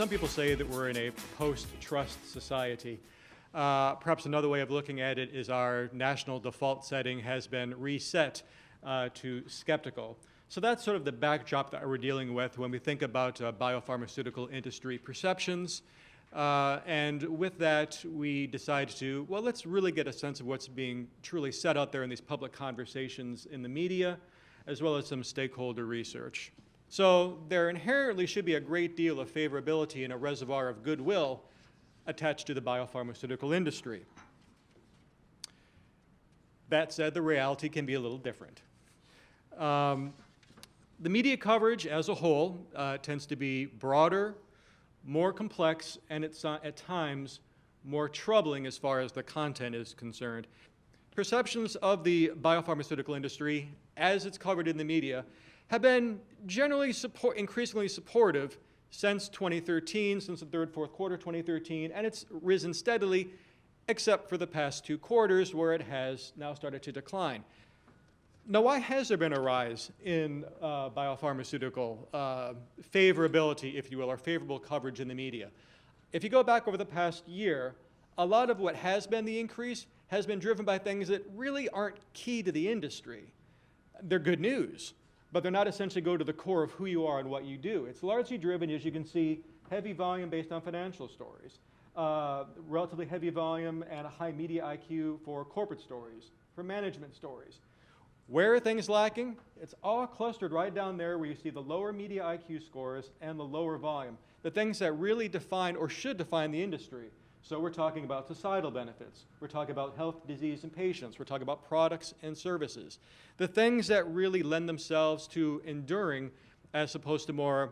Some people say that we're in a post-trust society. Perhaps another way of looking at it is our national default setting has been reset to skeptical. So that's sort of the backdrop that we're dealing with when we think about biopharmaceutical industry perceptions. And with that, we decided to, well, let's really get a sense of what's being truly said out there in these public conversations in the media, as well as some stakeholder research. So there inherently should be a great deal of favorability and a reservoir of goodwill attached to the biopharmaceutical industry. That said, the reality can be a little different. The media coverage as a whole tends to be broader, more complex, and at times more troubling as far as the content is concerned. Perceptions of the biopharmaceutical industry, as it's covered in the media, have been generally increasingly supportive since 2013, since the third, fourth quarter 2013, and it's risen steadily, except for the past 2 quarters where it has now started to decline. Now, why has there been a rise in biopharmaceutical favorability, if you will, or favorable coverage in the media? If you go back over the past year, a lot of what has been the increase has been driven by things that really aren't key to the industry. They're good news, but they're not essentially go to the core of who you are and what you do. It's largely driven, as you can see, heavy volume based on financial stories, relatively heavy volume and a high media IQ for corporate stories, for management stories. Where are things lacking? It's all clustered right down there where you see the lower media IQ scores and the lower volume, the things that really define or should define the industry. So we're talking about societal benefits. We're talking about health, disease, and patients. We're talking about products and services. The things that really lend themselves to enduring as opposed to more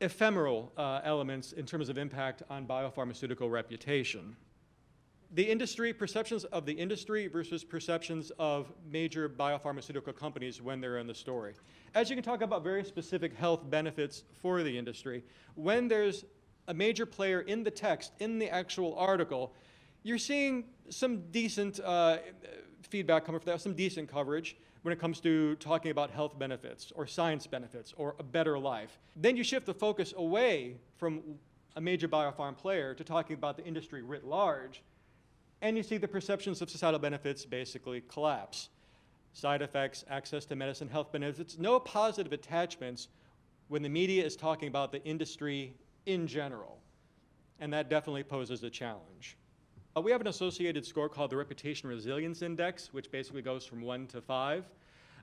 ephemeral elements in terms of impact on biopharmaceutical reputation. The industry, perceptions of the industry versus perceptions of major biopharmaceutical companies when they're in the story. As you can talk about very specific health benefits for the industry, when there's a major player in the text, in the actual article, you're seeing some decent feedback coming from that, some decent coverage when it comes to talking about health benefits or science benefits or a better life. Then you shift the focus away from a major biopharm player to talking about the industry writ large, and you see the perceptions of societal benefits basically collapse. Side effects, access to medicine, health benefits, no positive attachments when the media is talking about the industry in general, and that definitely poses a challenge. We have an associated score called the Reputation Resilience Index, which basically goes from 1 to 5.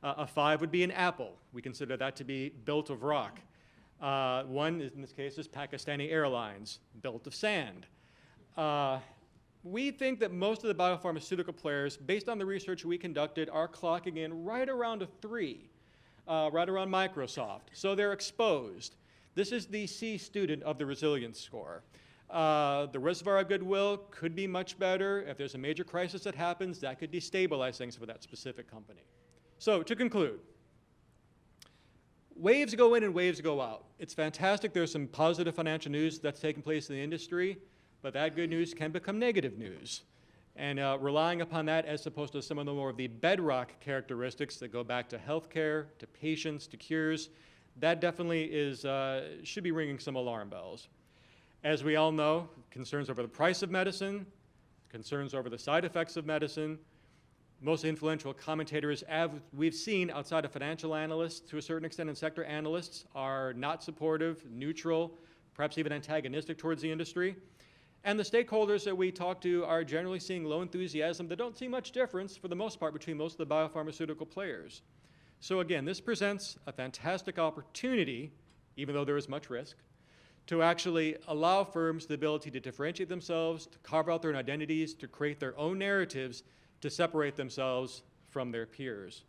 A 5 would be an apple. We consider that to be built of rock. 1, in this case, is Pakistani Airlines, built of sand. We think that most of the biopharmaceutical players, based on the research we conducted, are clocking in right around a 3, right around Microsoft. So they're exposed. This is the C student of the resilience score. The reservoir of goodwill could be much better. If there's a major crisis that happens, that could destabilize things for that specific company. So to conclude, waves go in and waves go out. It's fantastic. There's some positive financial news that's taking place in the industry, but that good news can become negative news. And relying upon that as opposed to some of the more of the bedrock characteristics that go back to healthcare, to patients, to cures, that definitely is, should be ringing some alarm bells. As we all know, concerns over the price of medicine, concerns over the side effects of medicine, most influential commentators we've seen outside of financial analysts, to a certain extent, and sector analysts are not supportive, neutral, perhaps even antagonistic towards the industry. And the stakeholders that we talk to are generally seeing low enthusiasm that don't see much difference, for the most part, between most of the biopharmaceutical players. So again, this presents a fantastic opportunity, even though there is much risk, to actually allow firms the ability to differentiate themselves, to carve out their own identities, to create their own narratives, to separate themselves from their peers.